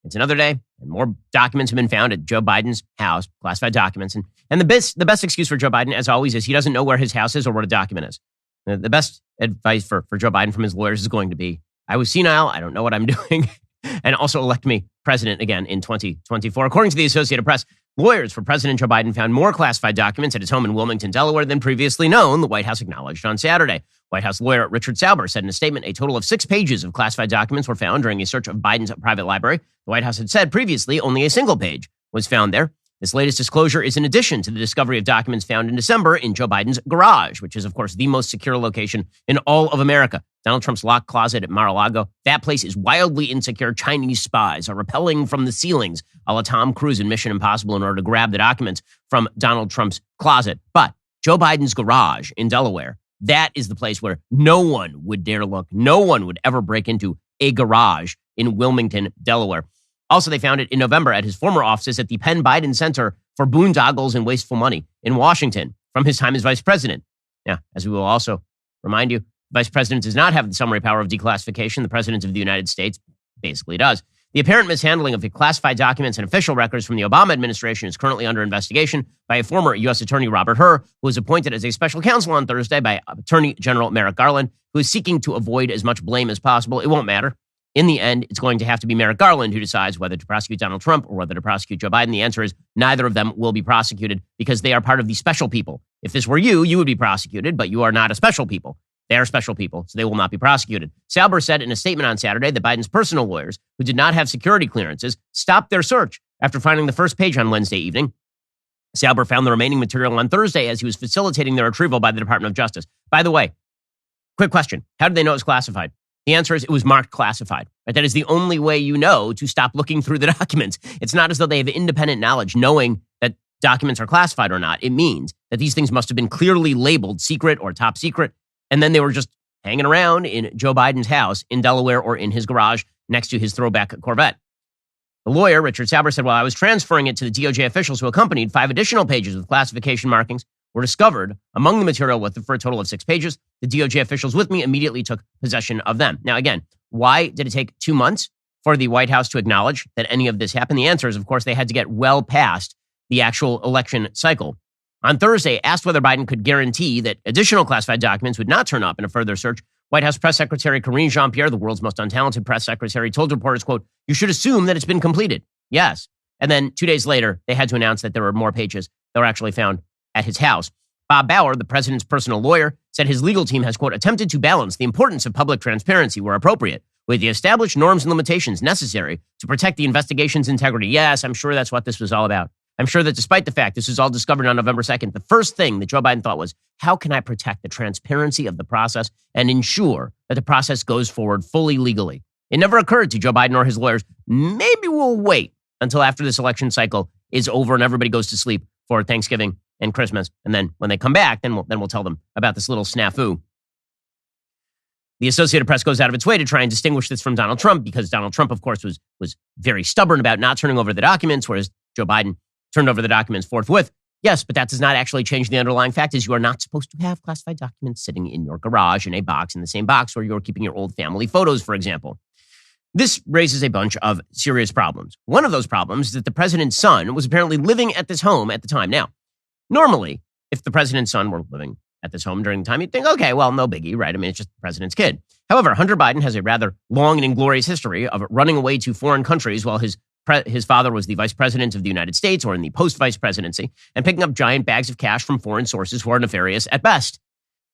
It's another day, and more documents have been found at Joe Biden's house, classified documents. And the best excuse for Joe Biden, as always, is he doesn't know where his house is or what a document is. The best advice for Joe Biden from his lawyers is going to be, I was senile, I don't know what I'm doing, and also elect me president again in 2024. According to the Associated Press, lawyers for President Joe Biden found more classified documents at his home in Wilmington, Delaware than previously known, the White House acknowledged on Saturday. White House lawyer Richard Sauber said in a statement a total of 6 pages of classified documents were found during a search of Biden's private library. The White House had said previously only a single page was found there. This latest disclosure is in addition to the discovery of documents found in December in Joe Biden's garage, which is, of course, the most secure location in all of America. Donald Trump's locked closet at Mar-a-Lago. That place is wildly insecure. Chinese spies are rappelling from the ceilings a la Tom Cruise in Mission Impossible in order to grab the documents from Donald Trump's closet. But Joe Biden's garage in Delaware, that is the place where no one would dare look. No one would ever break into a garage in Wilmington, Delaware. Also, they found it in November at his former offices at the Penn Biden Center for Boondoggles and Wasteful Money in Washington from his time as vice president. Now, as we will also remind you, the vice president does not have the summary power of declassification. The president of the United States basically does. The apparent mishandling of the classified documents and official records from the Obama administration is currently under investigation by a former U.S. Attorney Robert Hur, who was appointed as a special counsel on Thursday by Attorney General Merrick Garland, who is seeking to avoid as much blame as possible. It won't matter. In the end, it's going to have to be Merrick Garland who decides whether to prosecute Donald Trump or whether to prosecute Joe Biden. The answer is neither of them will be prosecuted because they are part of the special people. If this were you, you would be prosecuted, but you are not a special people. They are special people, so they will not be prosecuted. Sauber said in a statement on Saturday that Biden's personal lawyers, who did not have security clearances, stopped their search after finding the first page on Wednesday evening. Sauber found the remaining material on Thursday as he was facilitating their retrieval by the Department of Justice. By the way, quick question. How did they know it was classified? The answer is it was marked classified. Right? That is the only way you know to stop looking through the documents. It's not as though they have independent knowledge knowing that documents are classified or not. It means that these things must have been clearly labeled secret or top secret, and then they were just hanging around in Joe Biden's house in Delaware or in his garage next to his throwback Corvette. The lawyer, Richard Sauber, said, while I was transferring it to the DOJ officials who accompanied, 5 additional pages with classification markings were discovered among the material for a total of 6 pages. The DOJ officials with me immediately took possession of them. Now, again, why did it take 2 months for the White House to acknowledge that any of this happened? The answer is, of course, they had to get well past the actual election cycle. On Thursday, asked whether Biden could guarantee that additional classified documents would not turn up in a further search, White House Press Secretary Karine Jean-Pierre, the world's most untalented press secretary, told reporters, quote, "You should assume that it's been completed." Yes. And then 2 days later, they had to announce that there were more pages that were actually found at his house. Bob Bauer, the president's personal lawyer, said his legal team has, quote, "attempted to balance the importance of public transparency where appropriate with the established norms and limitations necessary to protect the investigation's integrity." Yes, I'm sure that's what this was all about. I'm sure that despite the fact this was all discovered on November 2nd, the first thing that Joe Biden thought was, how can I protect the transparency of the process and ensure that the process goes forward fully legally? It never occurred to Joe Biden or his lawyers, maybe we'll wait until after this election cycle is over and everybody goes to sleep for Thanksgiving and Christmas. And then when they come back, then we'll tell them about this little snafu. The Associated Press goes out of its way to try and distinguish this from Donald Trump because Donald Trump, of course, was very stubborn about not turning over the documents, whereas Joe Biden turned over the documents forthwith. Yes, but that does not actually change the underlying fact is you are not supposed to have classified documents sitting in your garage in a box, in the same box where you're keeping your old family photos, for example. This raises a bunch of serious problems. One of those problems is that the president's son was apparently living at this home at the time. Now, normally, if the president's son were living at this home during the time, you'd think, okay, well, no biggie, right? I mean, it's just the president's kid. However, Hunter Biden has a rather long and inglorious history of running away to foreign countries while his father was the vice president of the United States or in the post-vice presidency and picking up giant bags of cash from foreign sources who are nefarious at best.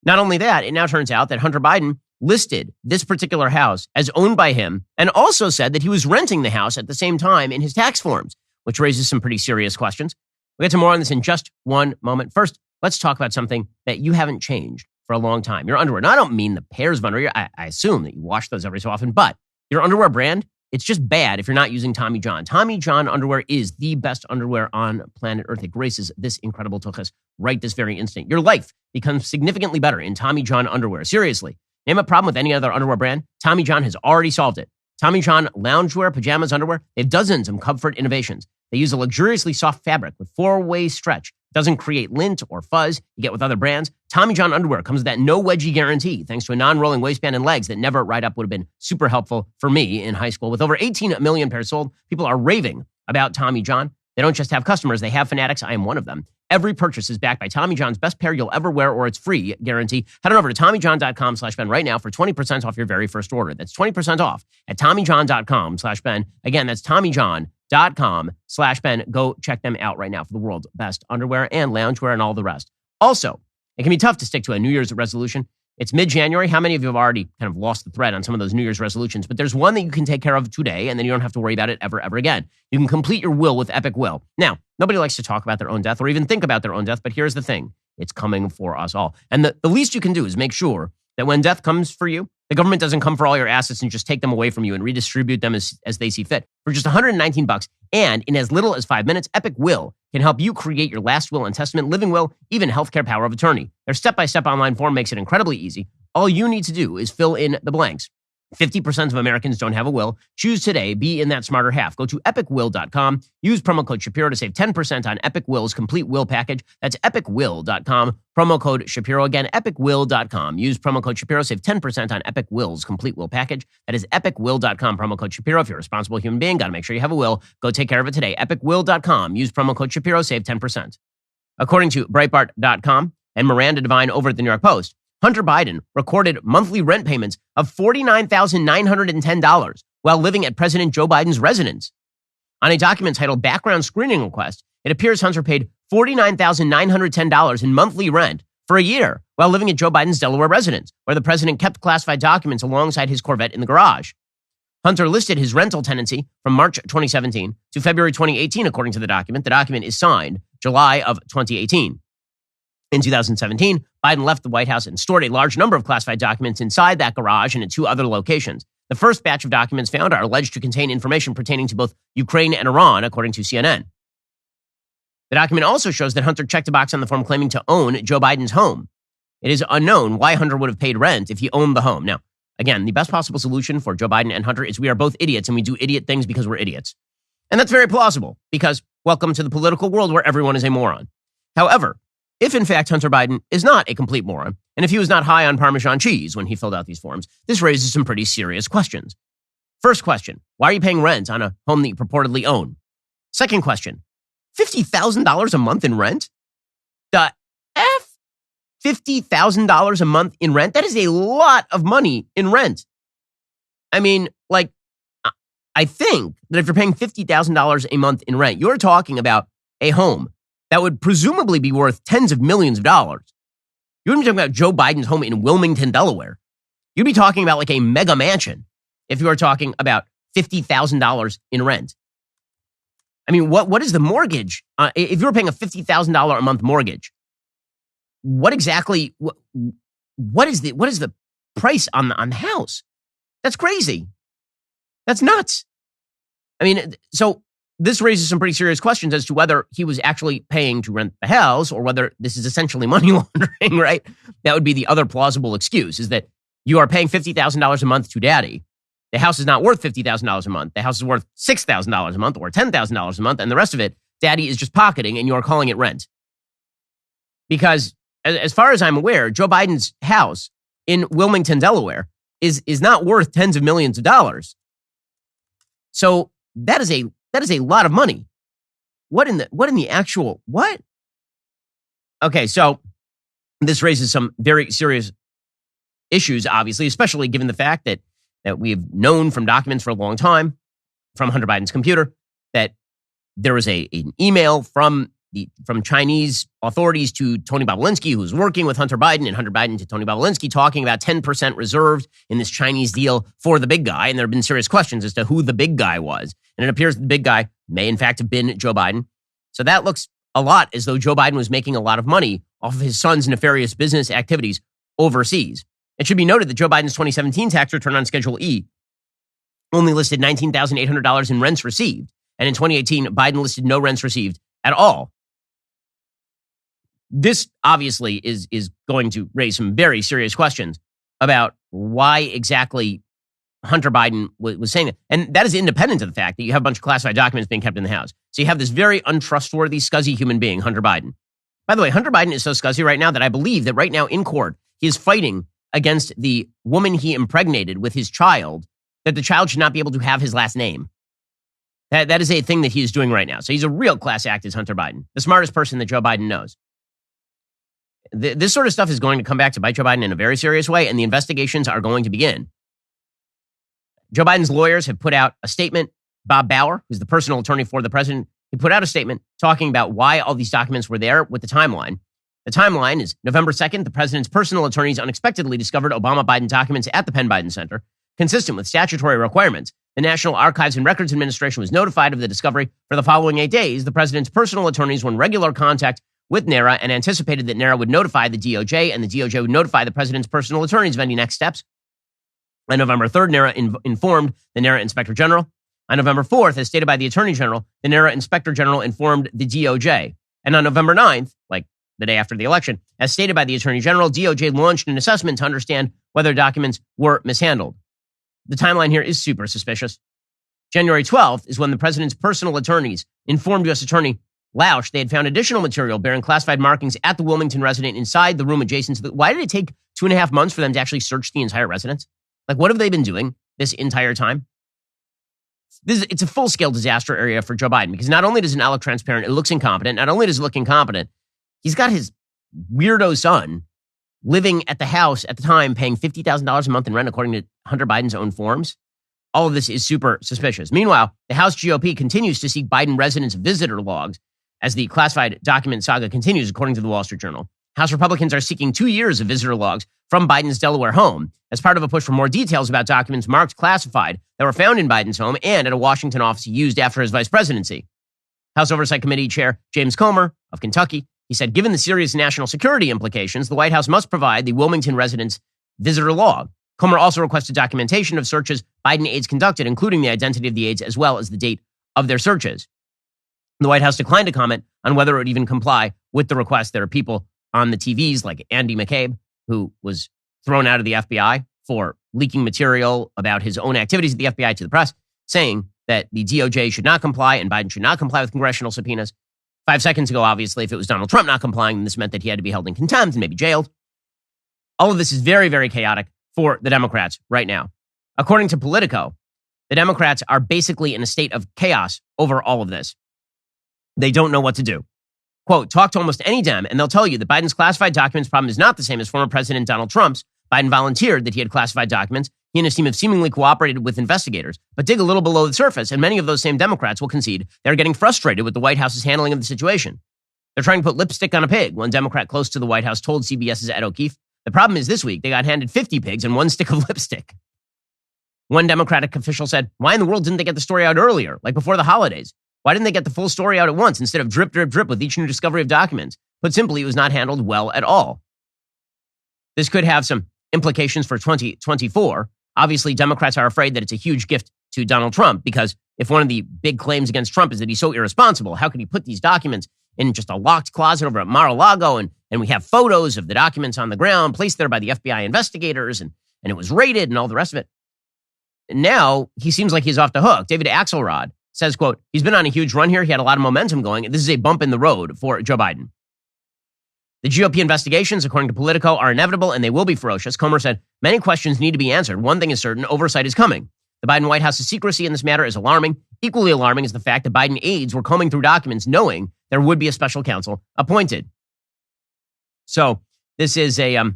Not only that, it now turns out that Hunter Biden listed this particular house as owned by him and also said that he was renting the house at the same time in his tax forms, which raises some pretty serious questions. We'll get to more on this in just one moment. First, let's talk about something that you haven't changed for a long time. Your underwear. Now, I don't mean the pairs of underwear. I assume that you wash those every so often, but your underwear brand, it's just bad if you're not using Tommy John. Tommy John underwear is the best underwear on planet Earth. It graces this incredible tuchus right this very instant. Your life becomes significantly better in Tommy John underwear. Seriously. Name a problem with any other underwear brand, Tommy John has already solved it. Tommy John loungewear, pajamas, underwear, they have dozens of comfort innovations. They use a luxuriously soft fabric with 4-way stretch, Doesn't create lint or fuzz you get with other brands. Tommy John underwear comes with that no wedgie guarantee thanks to a non-rolling waistband and legs that never ride up would have been super helpful for me in high school. With over 18 million pairs sold, people are raving about Tommy John. They don't just have customers, they have fanatics. I am one of them. Every purchase is backed by Tommy John's best pair you'll ever wear or it's free guarantee. Head on over to TommyJohn.com/Ben right now for 20% off your very first order. That's 20% off at TommyJohn.com/Ben. Again, that's TommyJohn.com/Ben. Go check them out right now for the world's best underwear and loungewear and all the rest. Also, it can be tough to stick to a New Year's resolution. It's mid-January. How many of you have already kind of lost the thread on some of those New Year's resolutions? But there's one that you can take care of today, and then you don't have to worry about it ever again. You can complete your will with Epic Will. Now, nobody likes to talk about their own death or even think about their own death, but here's the thing. It's coming for us all. And the least you can do is make sure that when death comes for you, the government doesn't come for all your assets and just take them away from you and redistribute them as they see fit. For just $119 and in as little as 5 minutes, Epic Will can help you create your last will and testament, living will, even healthcare power of attorney. Their step-by-step online form makes it incredibly easy. All you need to do is fill in the blanks. 50% of Americans don't have a will. Choose today. Be in that smarter half. Go to epicwill.com. Use promo code Shapiro to save 10% on Epic Will's complete will package. That's epicwill.com. Promo code Shapiro. Again, epicwill.com. Use promo code Shapiro. Save 10% on Epic Will's complete will package. That is epicwill.com. Promo code Shapiro. If you're a responsible human being, got to make sure you have a will. Go take care of it today. epicwill.com. Use promo code Shapiro. Save 10%. According to Breitbart.com and Miranda Devine over at the New York Post, Hunter Biden recorded monthly rent payments of $49,910 while living at President Joe Biden's residence. On a document titled Background Screening Request, it appears Hunter paid $49,910 in monthly rent for a year while living at Joe Biden's Delaware residence, where the president kept classified documents alongside his Corvette in the garage. Hunter listed his rental tenancy from March 2017 to February 2018, according to the document. The document is signed July of 2018. In 2017, Biden left the White House and stored a large number of classified documents inside that garage and in 2 other locations. The first batch of documents found are alleged to contain information pertaining to both Ukraine and Iran, according to CNN. The document also shows that Hunter checked a box on the form claiming to own Joe Biden's home. It is unknown why Hunter would have paid rent if he owned the home. Now, again, the best possible solution for Joe Biden and Hunter is we are both idiots and we do idiot things because we're idiots. And that's very plausible because welcome to the political world where everyone is a moron. However, if in fact Hunter Biden is not a complete moron, and if he was not high on Parmesan cheese when he filled out these forms, this raises some pretty serious questions. First question, why are you paying rent on a home that you purportedly own? Second question, $50,000 a month in rent? The F? $50,000 a month in rent? That is a lot of money in rent. I mean, like, I think that if you're paying $50,000 a month in rent, you're talking about a home that would presumably be worth tens of millions of dollars. You wouldn't be talking about Joe Biden's home in Wilmington, Delaware. You'd be talking about like a mega mansion if you were talking about $50,000 in rent. I mean, what is the mortgage? If you were paying a $50,000 a month mortgage, what exactly, what is the price on the house? That's crazy. That's nuts. I mean, so this raises some pretty serious questions as to whether he was actually paying to rent the house or whether this is essentially money laundering, right? That would be the other plausible excuse, is that you are paying $50,000 a month to daddy. The house is not worth $50,000 a month. The house is worth $6,000 a month or $10,000 a month, and the rest of it, daddy is just pocketing and you are calling it rent. Because as far as I'm aware, Joe Biden's house in Wilmington, Delaware is not worth tens of millions of dollars. So that is a lot of money. What in the actual, what? Okay, so this raises some very serious issues, obviously, especially given the fact that we've known from documents for a long time from Hunter Biden's computer that there was an email from Chinese authorities to Tony Bobulinski, who's working with Hunter Biden, and Hunter Biden to Tony Bobulinski, talking about 10% reserved in this Chinese deal for the big guy. And there have been serious questions as to who the big guy was. And it appears the big guy may, in fact, have been Joe Biden. So that looks a lot as though Joe Biden was making a lot of money off of his son's nefarious business activities overseas. It should be noted that Joe Biden's 2017 tax return on Schedule E only listed $19,800 in rents received. And in 2018, Biden listed no rents received at all. This obviously is going to raise some very serious questions about why exactly Hunter Biden was saying that. And that is independent of the fact that you have a bunch of classified documents being kept in the house. So you have this very untrustworthy, scuzzy human being, Hunter Biden, By the way, Hunter Biden is so scuzzy right now that I believe that right now in court, he is fighting against the woman he impregnated with his child, that the child should not be able to have his last name. That is a thing that he is doing right now. So he's a real class act, is Hunter Biden, the smartest person that Joe Biden knows. This sort of stuff is going to come back to bite Joe Biden in a very serious way, and the investigations are going to begin. Joe Biden's lawyers have put out a statement. Bob Bauer, who's the personal attorney for the president, he put out a statement talking about why all these documents were there with the timeline. The timeline is November 2nd, the president's personal attorneys unexpectedly discovered Obama-Biden documents at the Penn Biden Center. Consistent with statutory requirements, the National Archives and Records Administration was notified of the discovery. For the following 8 days, the president's personal attorneys were in regular contact with NARA and anticipated that NARA would notify the DOJ and the DOJ would notify the president's personal attorneys of any next steps. On November 3rd, NARA informed the NARA Inspector General. On November 4th, as stated by the Attorney General, the NARA Inspector General informed the DOJ. And on November 9th, like the day after the election, as stated by the Attorney General, DOJ launched an assessment to understand whether documents were mishandled. The timeline here is super suspicious. January 12th is when the president's personal attorneys informed U.S. Attorney Lausch they had found additional material bearing classified markings at the Wilmington residence inside the room adjacent to the... Why did it take 2.5 months for them to actually search the entire residence? Like, what have they been doing this entire time? It's a full-scale disaster area for Joe Biden because not only does it not look transparent, it looks incompetent. Not only does it look incompetent, he's got his weirdo son living at the house at the time, paying $50,000 a month in rent, according to Hunter Biden's own forms. All of this is super suspicious. Meanwhile, the House GOP continues to seek Biden residents' visitor logs as the classified document saga continues, according to the Wall Street Journal. House Republicans are seeking 2 years of visitor logs from Biden's Delaware home as part of a push for more details about documents marked classified that were found in Biden's home and at a Washington office he used after his vice presidency. House Oversight Committee Chair James Comer of Kentucky, he said, given the serious national security implications, the White House must provide the Wilmington residents' visitor log. Comer also requested documentation of searches Biden aides conducted, including the identity of the aides as well as the date of their searches. The White House declined to comment on whether it would even comply with the request. There are people on the TVs like Andy McCabe, who was thrown out of the FBI for leaking material about his own activities at the FBI to the press, saying that the DOJ should not comply and Biden should not comply with congressional subpoenas. 5 seconds ago, obviously, if it was Donald Trump not complying, then this meant that he had to be held in contempt and maybe jailed. All of this is very, very chaotic for the Democrats right now. According to Politico, the Democrats are basically in a state of chaos over all of this. They don't know what to do. Quote, talk to almost any Dem, and they'll tell you that Biden's classified documents problem is not the same as former President Donald Trump's. Biden volunteered that he had classified documents. He and his team have seemingly cooperated with investigators, but dig a little below the surface, and many of those same Democrats will concede they're getting frustrated with the White House's handling of the situation. They're trying to put lipstick on a pig, one Democrat close to the White House told CBS's Ed O'Keefe. The problem is this week, they got handed 50 pigs and one stick of lipstick. One Democratic official said, why in the world didn't they get the story out earlier, like before the holidays? Why didn't they get the full story out at once instead of drip, drip, drip with each new discovery of documents? Put simply, it was not handled well at all. This could have some implications for 2024. Obviously, Democrats are afraid that it's a huge gift to Donald Trump because if one of the big claims against Trump is that he's so irresponsible, how could he put these documents in just a locked closet over at Mar-a-Lago and we have photos of the documents on the ground placed there by the FBI investigators and it was raided and all the rest of it. And now he seems like he's off the hook. David Axelrod says, quote, he's been on a huge run here. He had a lot of momentum going. This is a bump in the road for Joe Biden. The GOP investigations, according to Politico, are inevitable and they will be ferocious. Comer said, many questions need to be answered. One thing is certain, oversight is coming. The Biden White House's secrecy in this matter is alarming. Equally alarming is the fact that Biden aides were combing through documents knowing there would be a special counsel appointed. So this is it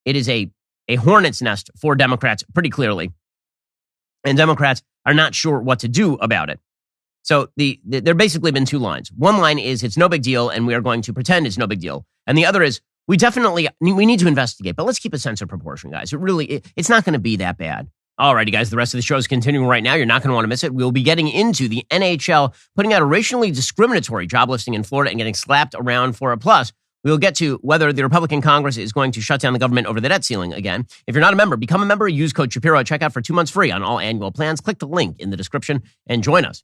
is a hornet's nest for Democrats pretty clearly. And Democrats are not sure what to do about it. So there basically been two lines. One line is it's no big deal and we are going to pretend it's no big deal. And the other is we need to investigate, but let's keep a sense of proportion, guys. It's not going to be that bad. Alrighty, guys, the rest of the show is continuing right now. You're not going to want to miss it. We'll be getting into the NHL putting out a racially discriminatory job listing in Florida and getting slapped around for it. Plus, we'll get to whether the Republican Congress is going to shut down the government over the debt ceiling again. If you're not a member, become a member. Use code Shapiro at checkout for 2 months free on all annual plans. Click the link in the description and join us.